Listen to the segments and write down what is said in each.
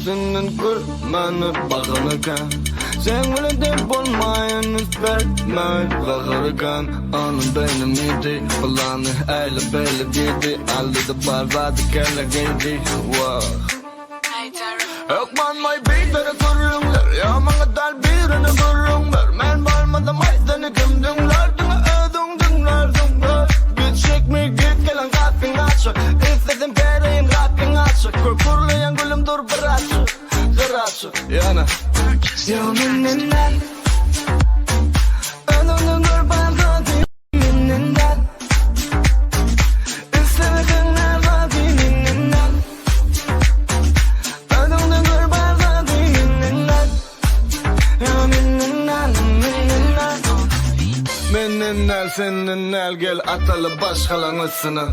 senin kurmanı bağırırken sen bile de bulmayın istermez bağırırken onun benim idi planı eyle belli gidi aldı da barbadı kelle gidi yok man may beatere kurrunglar ya mana dal birine kurrunglar men barmadım aydını kimdinglar dinglar git çek mi git gelen kapın açı istedim pereyim kapın açı kurkurlu yang gülüm dur bıraçı yana yanımdan önünün kurban zaten minninden istemedim nerede minninden önünün kurban zaten minninden ya minninden seninle gel atalı başkalanısını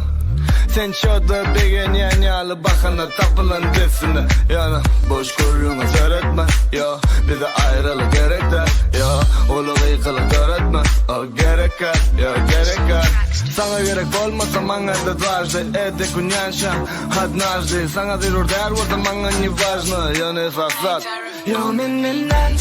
sen çoğda begen yanyalı bakana tapılan desine yana boş koyuyorsunuz öğretmen ya bize ayrılı gerekler ya ulu yıkılı öğretmen o gerekler ya gerekler sana gerek olmasa manga da dvažde ede kunjanša однажды sana dirur der o zaman не важно ya ne sasat ya minninden